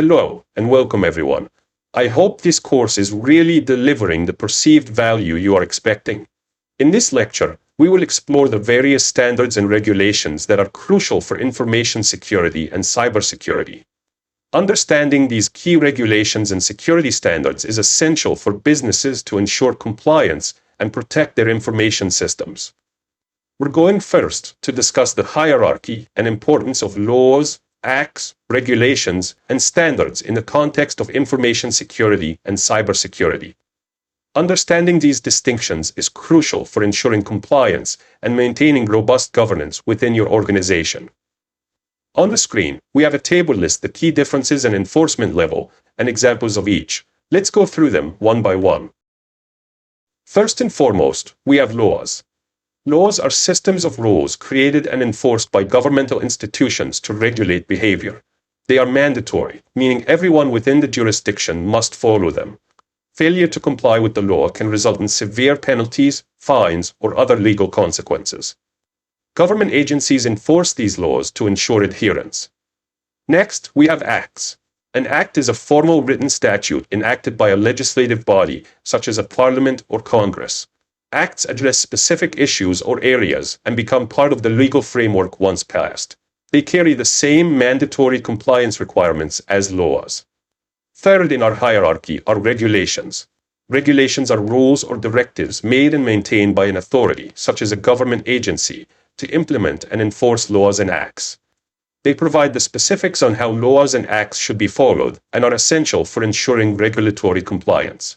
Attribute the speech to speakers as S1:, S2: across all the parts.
S1: Hello, and welcome everyone. I hope this course is really delivering the perceived value you are expecting. In this lecture, we will explore the various standards and regulations that are crucial for information security and cybersecurity. Understanding these key regulations and security standards is essential for businesses to ensure compliance and protect their information systems. We're going first to discuss the hierarchy and importance of laws, acts, regulations, and standards in the context of information security and cybersecurity. Understanding these distinctions is crucial for ensuring compliance and maintaining robust governance within your organization. On the screen, we have a table list the key differences and enforcement level and examples of each. Let's go through them one by one. First and foremost, we have laws. Laws are systems of rules created and enforced by governmental institutions to regulate behavior. They are mandatory, meaning everyone within the jurisdiction must follow them. Failure to comply with the law can result in severe penalties, fines, or other legal consequences. Government agencies enforce these laws to ensure adherence. Next, we have acts. An act is a formal written statute enacted by a legislative body, such as a parliament or Congress. Acts address specific issues or areas and become part of the legal framework once passed. They carry the same mandatory compliance requirements as laws. Third in our hierarchy are regulations. Regulations are rules or directives made and maintained by an authority, such as a government agency, to implement and enforce laws and acts. They provide the specifics on how laws and acts should be followed and are essential for ensuring regulatory compliance.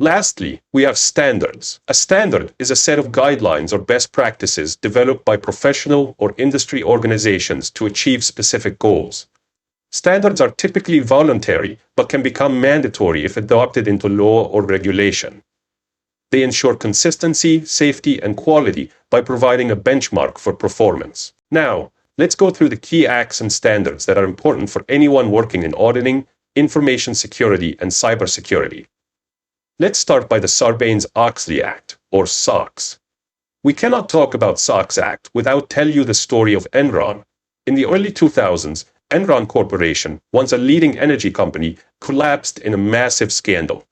S1: Lastly, we have standards. A standard is a set of guidelines or best practices developed by professional or industry organizations to achieve specific goals. Standards are typically voluntary, but can become mandatory if adopted into law or regulation. They ensure consistency, safety, and quality by providing a benchmark for performance. Now, let's go through the key acts and standards that are important for anyone working in auditing, information security, and cybersecurity. Let's start by the Sarbanes-Oxley Act, or SOX. We cannot talk about SOX Act without telling you the story of Enron. In the early 2000s, Enron Corporation, once a leading energy company, collapsed in a massive scandal.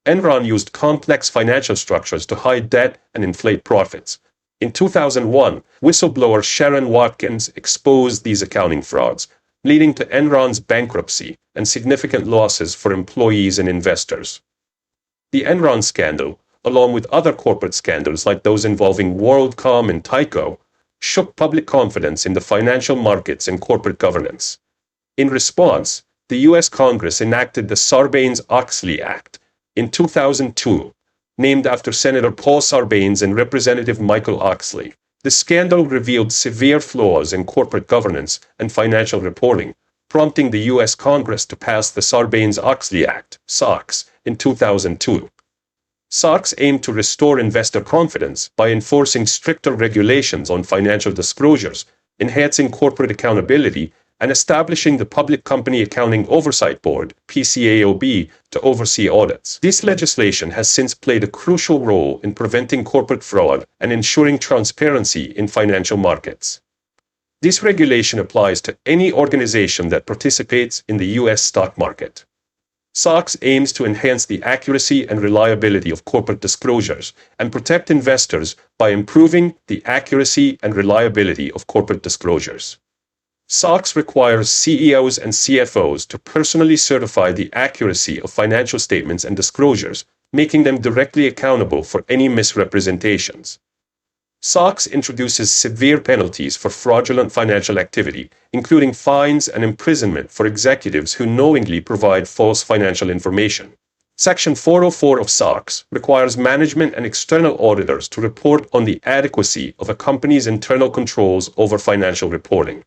S1: Enron used complex financial structures to hide debt and inflate profits. In 2001, whistleblower Sharon Watkins exposed these accounting frauds, leading to Enron's bankruptcy and significant losses for employees and investors. The Enron scandal, along with other corporate scandals like those involving WorldCom and Tyco, shook public confidence in the financial markets and corporate governance. In response, the U.S. Congress enacted the Sarbanes-Oxley Act in 2002, named after Senator Paul Sarbanes and Representative Michael Oxley. The scandal revealed severe flaws in corporate governance and financial reporting, prompting the U.S. Congress to pass the Sarbanes-Oxley Act, SOX, in 2002. SOX aimed to restore investor confidence by enforcing stricter regulations on financial disclosures, enhancing corporate accountability, and establishing the Public Company Accounting Oversight Board, PCAOB, to oversee audits. This legislation has since played a crucial role in preventing corporate fraud and ensuring transparency in financial markets. This regulation applies to any organization that participates in the U.S. stock market. SOX aims to enhance the accuracy and reliability of corporate disclosures and protect investors by improving the accuracy and reliability of corporate disclosures. SOX requires CEOs and CFOs to personally certify the accuracy of financial statements and disclosures, making them directly accountable for any misrepresentations. SOX introduces severe penalties for fraudulent financial activity, including fines and imprisonment for executives who knowingly provide false financial information. Section 404 of SOX requires management and external auditors to report on the adequacy of a company's internal controls over financial reporting.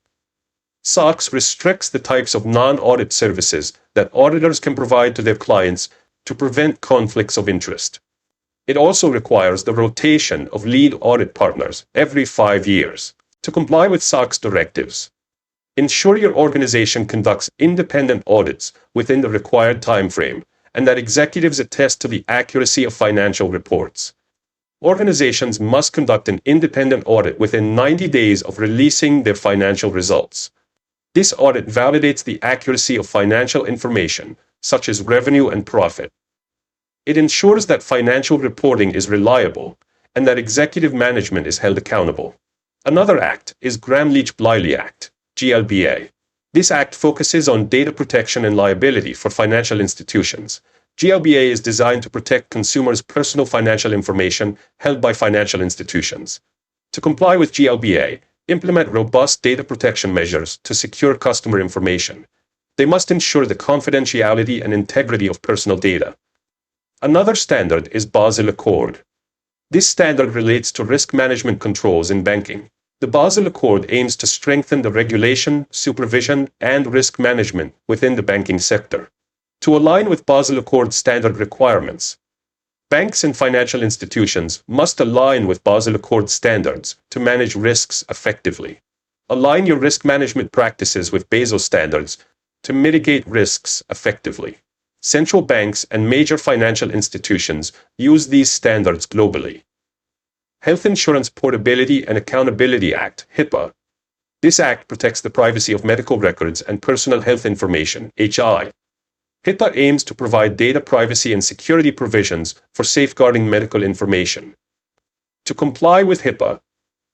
S1: SOX restricts the types of non-audit services that auditors can provide to their clients to prevent conflicts of interest. It also requires the rotation of lead audit partners every 5 years. To comply with SOX directives, ensure your organization conducts independent audits within the required time frame and that executives attest to the accuracy of financial reports. Organizations must conduct an independent audit within 90 days of releasing their financial results. This audit validates the accuracy of financial information, such as revenue and profit. It ensures that financial reporting is reliable and that executive management is held accountable. Another act is Gramm-Leach-Bliley Act, GLBA. This act focuses on data protection and liability for financial institutions. GLBA is designed to protect consumers' personal financial information held by financial institutions. To comply with GLBA, implement robust data protection measures to secure customer information. They must ensure the confidentiality and integrity of personal data. Another standard is Basel Accord. This standard relates to risk management controls in banking. The Basel Accord aims to strengthen the regulation, supervision, and risk management within the banking sector. To align with Basel Accord standard requirements, banks and financial institutions must align with Basel Accord standards to manage risks effectively. Align your risk management practices with Basel standards to mitigate risks effectively. Central banks and major financial institutions use these standards globally. Health Insurance Portability and Accountability Act, HIPAA. This act protects the privacy of medical records and personal health information, HI. HIPAA aims to provide data privacy and security provisions for safeguarding medical information. To comply with HIPAA,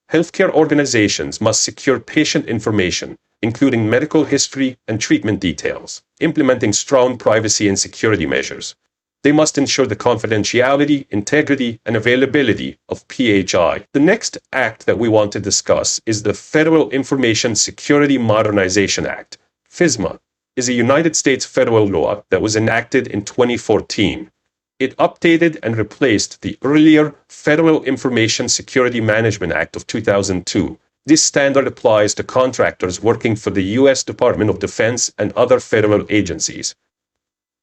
S1: healthcare organizations must secure patient information, including medical history and treatment details, implementing strong privacy and security measures. They must ensure the confidentiality, integrity, and availability of PHI. The next act that we want to discuss is the Federal Information Security Modernization Act, FISMA. Is a United States federal law that was enacted in 2014. It updated and replaced the earlier Federal Information Security Management Act of 2002. This standard applies to contractors working for the U.S. Department of Defense and other federal agencies.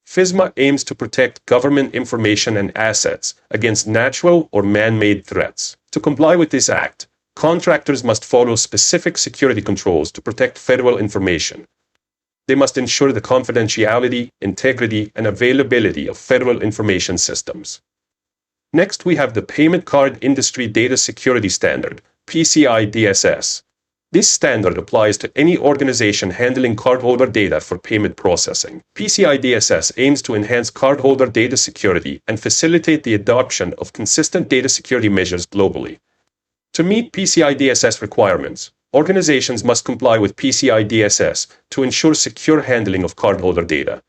S1: FISMA aims to protect government information and assets against natural or man-made threats. To comply with this act, contractors must follow specific security controls to protect federal information. They must ensure the confidentiality, integrity, and availability of federal information systems. Next, we have the Payment Card Industry Data Security Standard, PCI DSS. This standard applies to any organization handling cardholder data for payment processing. PCI DSS aims to enhance cardholder data security and facilitate the adoption of consistent data security measures globally. To meet PCI DSS requirements, organizations must comply with PCI DSS to ensure secure handling of cardholder data.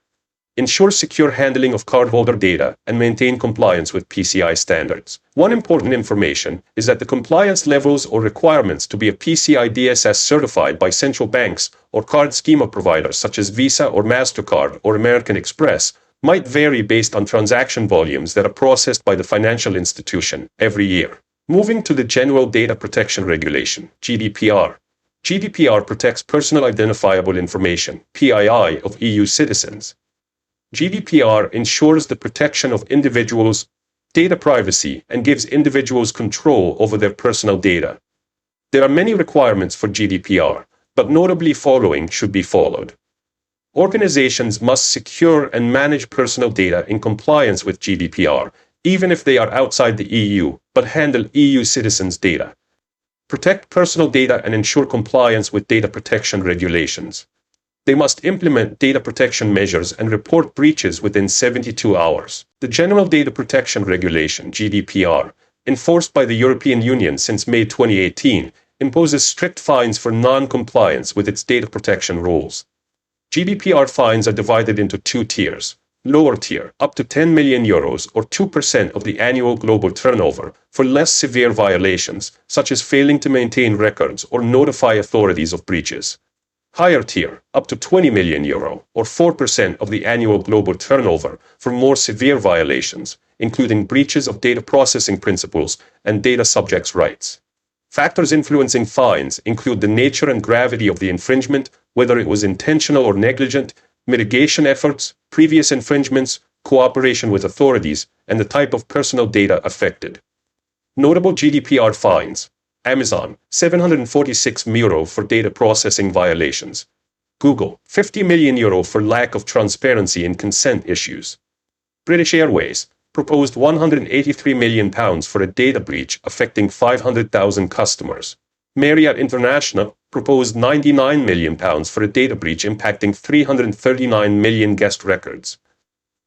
S1: Ensure secure handling of cardholder data and maintain compliance with PCI standards. One important information is that the compliance levels or requirements to be a PCI DSS certified by central banks or card schema providers such as Visa or MasterCard or American Express might vary based on transaction volumes that are processed by the financial institution every year. Moving to the General Data Protection Regulation, GDPR. GDPR protects personal identifiable information, PII, of EU citizens. GDPR ensures the protection of individuals' data privacy and gives individuals control over their personal data. There are many requirements for GDPR, but notably following should be followed. Organizations must secure and manage personal data in compliance with GDPR, even if they are outside the EU, but handle EU citizens' data. Protect personal data and ensure compliance with data protection regulations. They must implement data protection measures and report breaches within 72 hours. The General Data Protection Regulation, GDPR, enforced by the European Union since May 2018, imposes strict fines for non-compliance with its data protection rules. GDPR fines are divided into two tiers. Lower tier, up to €10 million or 2% of the annual global turnover, for less severe violations, such as failing to maintain records or notify authorities of breaches. Higher tier, up to €20 million or 4% of the annual global turnover, for more severe violations, including breaches of data processing principles and data subjects' rights. Factors influencing fines include the nature and gravity of the infringement, whether it was intentional or negligent, mitigation efforts, previous infringements, cooperation with authorities, and the type of personal data affected. Notable GDPR fines. Amazon, €746 for data processing violations. Google, €50 million for lack of transparency in consent issues. British Airways, proposed £183 million for a data breach affecting 500,000 customers. Marriott International, proposed £99 million for a data breach impacting 339 million guest records.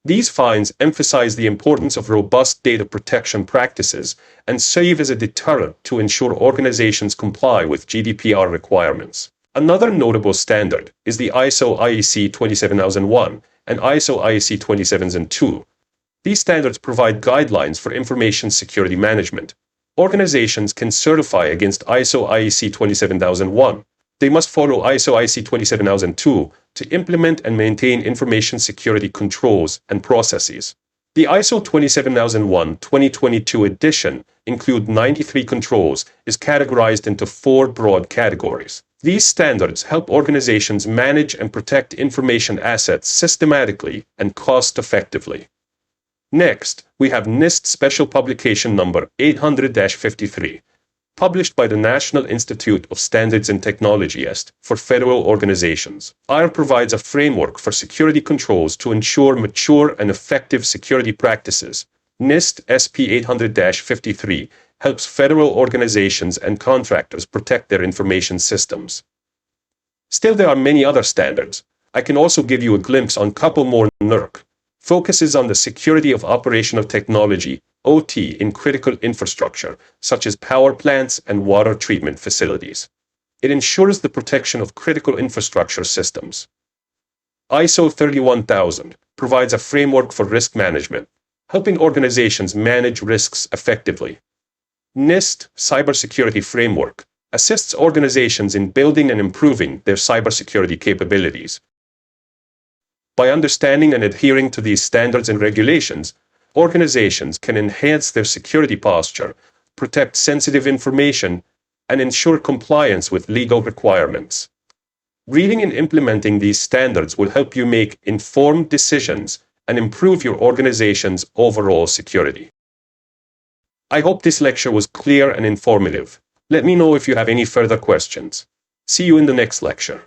S1: These fines emphasize the importance of robust data protection practices and serve as a deterrent to ensure organizations comply with GDPR requirements. Another notable standard is the ISO IEC 27001 and ISO IEC 27002. These standards provide guidelines for information security management. Organizations can certify against ISO IEC 27001. They must follow ISO IEC 27002 to implement and maintain information security controls and processes. The ISO 27001 2022 edition includes 93 controls, is categorized into 4 broad categories. These standards help organizations manage and protect information assets systematically and cost-effectively. Next, we have NIST Special Publication Number 800-53, published by the National Institute of Standards and Technology (IST) for federal organizations. IR provides a framework for security controls to ensure mature and effective security practices. NIST SP 800-53 helps federal organizations and contractors protect their information systems. Still, there are many other standards. I can also give you a glimpse on a couple more. NERC focuses on the security of operation of technology, OT, in critical infrastructure, such as power plants and water treatment facilities. It ensures the protection of critical infrastructure systems. ISO 31000 provides a framework for risk management, helping organizations manage risks effectively. NIST Cybersecurity Framework assists organizations in building and improving their cybersecurity capabilities. By understanding and adhering to these standards and regulations, organizations can enhance their security posture, protect sensitive information, and ensure compliance with legal requirements. Reading and implementing these standards will help you make informed decisions and improve your organization's overall security. I hope this lecture was clear and informative. Let me know if you have any further questions. See you in the next lecture.